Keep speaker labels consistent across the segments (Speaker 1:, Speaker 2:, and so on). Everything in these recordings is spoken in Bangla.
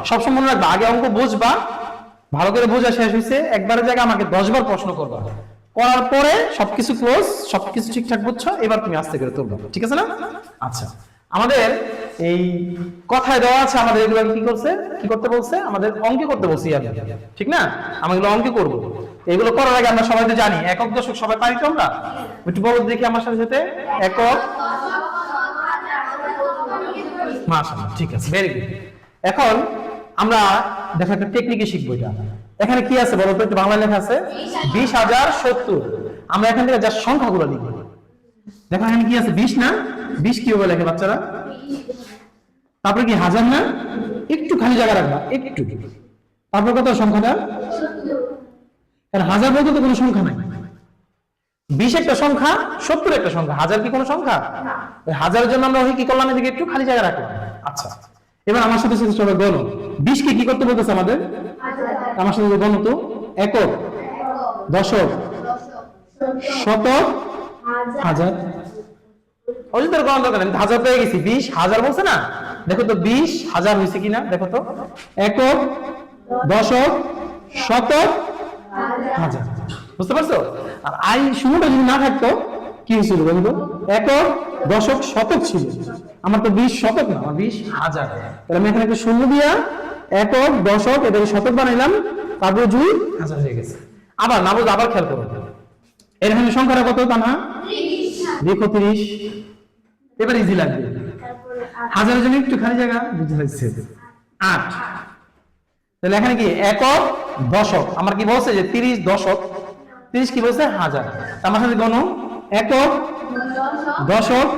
Speaker 1: সবসময় মনে রাখবা, আগে অঙ্ক বুঝবা, ভালো করে বোঝা শেষ হয়েছে, একবারের জায়গায় আমাকে 10 বার প্রশ্ন করবা, করার পরে সবকিছু ক্লোজ, সবকিছু ঠিকঠাক বুঝছো, এবার তুমি আস্তে করে তুলবা, ঠিক আছে না? আচ্ছা, আমাদের এই কথায় দেওয়া আছে, আমাদের এগুলো কি করছে, কি করতে বলছে, আমাদের অঙ্কে করতে বলছি আমি, ঠিক না? আমরা এগুলো অঙ্কে করব। এগুলো করার আগে আমরা সবাই তো জানি একক দশক সবাই পারি তো আমরা, একটু বলো দেখি আমার সাথে সাথে, একক, মাশাআল্লাহ, ঠিক আছে, ভেরি গুড। এখন আমরা দেখো একটা টেকনিকে শিখবো। এটা এখানে কি আছে বলো তো, একটু বাংলা লেখা আছে 20,070। আমরা এখান থেকে যা সংখ্যাগুলো লিখবো, দেখো এখানে কি আছে 20 না, 20 কিভাবে লেখে বাচ্চারা? তারপরে কি হাজার না, একটু খালি জায়গা রাখবা একটু, তারপর কত সংখ্যাটা? কারণ হাজার বলতে তো কোনো সংখ্যা নাই, 20 একটা সংখ্যা, 70 একটা সংখ্যা, হাজার কি কোনো সংখ্যা? ওই হাজারের জন্য আমরা ওই কি করলাম, এদিকে একটু খালি জায়গা রাখলাম। আচ্ছা, এবার আমার সাথে সাথে সবাই গণ, 20 কে কি করতে বলতেছে আমাদের? আমার সাথে গণ তো, একক, দশক, শতক, হাজার। ওই তোর গণ দরকার নেই, হাজার পেয়ে গেছি, 20,000 বলছে না, দেখো তো 20,000 হয়েছে কিনা দেখো তো, একক, দশক, শতক, হাজার। বুঝতে পারছো? আর আই শুরুটা যদি না থাকতো কি হয়েছিল বলবো, একক, দশক, শতক ছিল, আমার তো 20 শতক না, আমার 20,000। তাহলে আমি এখানে একটা শূন্য দিয়া একক, দশক, এদের শতক বানাইলাম, তারপরে 2,000 হয়ে গেছে। আবার না বুঝ, আবার খেয়াল করো, এখানে সংখ্যাটা কত তা না, দেখো 30। এবার ইজি লাগবে, হাজারের জন্য একটু খালি জায়গা, বুঝতে পারছি, 8। তাহলে এখানে কি একক, দশক, আমার কি বলছে যে 30 দশক, 30 কি বলছে হাজার, আমার সাথে গণ, একক, দশক,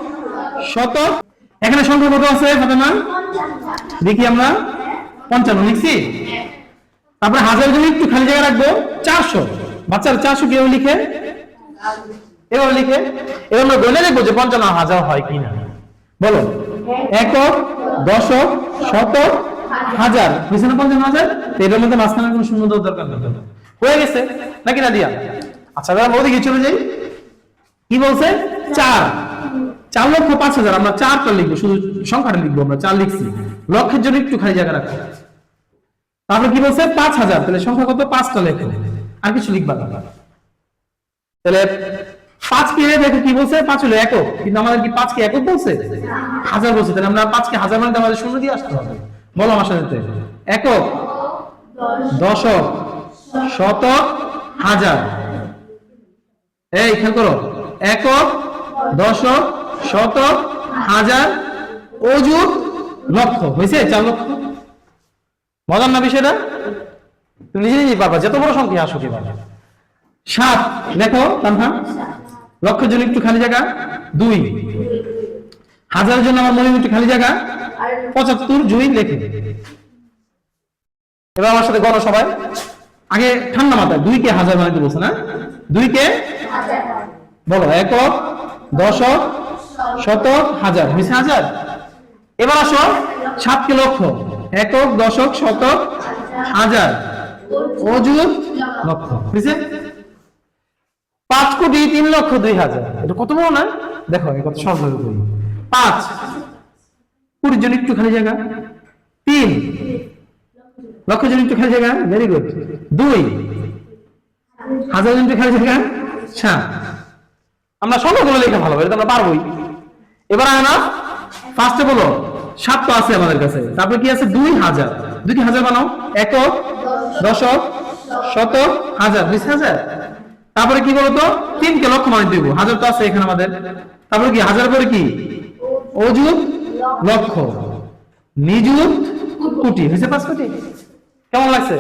Speaker 1: শতক। এখানে সংখ্যা কত আছে ফাতেমা? দেখি আমরা 55 লিখছি। তারপরে হাজারের জন্য একটু খালি জায়গা রাখবো, 400। বাচ্চারা 400 কেউ লিখে, এভাবে লিখে, এবার আমরা গণে দেখবো যে 55,000 হয় কিনা। বলো, একক, দশক, শতক, হাজার, বুঝছে না 55,000? এর মধ্যে মাঝখানে কোনো শূন্য দেওয়ার দরকার নেই, হয়ে গেছে নাকি না দিয়া? আচ্ছা, আমরা ওদিকে চলে যাই, কি বলছে 4,05,000, আমরা 4টা লিখবো, শুধু সংখ্যাটা লিখবো, আমরা 4 লিখছি, লক্ষের জন্য একটু খালি জায়গা রাখো। তারপরে কি বলছে 5,000, তাহলে সংখ্যা কত, 5টা লেখো, আর কিছু লিখবা না। তাহলে 5 কে দেখো কি বলছে, 5 হলো একক, কিন্তু আমাদের কি 5 কে একক বলছে, হাজার বলছে, তাহলে আমরা 5 কে হাজার মানে আমাদের শূন্য দিয়ে আসতে হবে। বলো আমার সাথে, একক, দশক, শতক, হাজার। এই খেয়াল করো, একক, দশক, শতক, হাজার, অযুত, লক্ষ, হয়েছে 4 লক্ষ। মজার না বিষয়টা? তুমি নিজে নিজেই পারবা, যত বড় সংখ্যা আসো কি পারবে। 7 দেখো তানহা, লক্ষের জন্য একটু খালি জায়গা 2, হাজারের জন্য আমার মনে একটু খালি জায়গা 75, 2 লেখে। এবার আমার সাথে গণ সবাই, আগে ঠান্ডা মাথায় 2 কে হাজার বানাইতে বলছে না, 2 কে বলো, একক, দশক, শতক, হাজার, হয়েছে হাজার। এবার আসো 7 কে লক্ষ, একক, দশক, শতক, হাজার, অযুত, লক্ষ, বুঝছে? 5,03,02,000, এটা কত বড় না, দেখো এই কত সহজ ভাবে করি। 5 20 জন একটু খালি জায়গা, 3 লক্ষ জন একটু খালি জায়গা, ভেরি গুড, 2 হাজার জন একটু খালি জায়গা, 7। আমরা সংখ্যাগুলো লেখা ভালো, এটা আমরা পারবোই। এবার না ফার্স্টে বলো 7 তো আছে আমাদের কাছে, তারপরে কি আছে 2,000, 2 কি হাজার বানাও, একক, দশক, শতক, হাজার, 20,000। তারপরে কি বলতো 3 কে লক্ষ মানে দেব, হাজার তো আছে এখানে আমাদের। তারপরে কি হাজার পরে কি অযুত, লক্ষ, নিযুত, কোটি, হয়েছে 5 কোটি। কেমন লাগছে?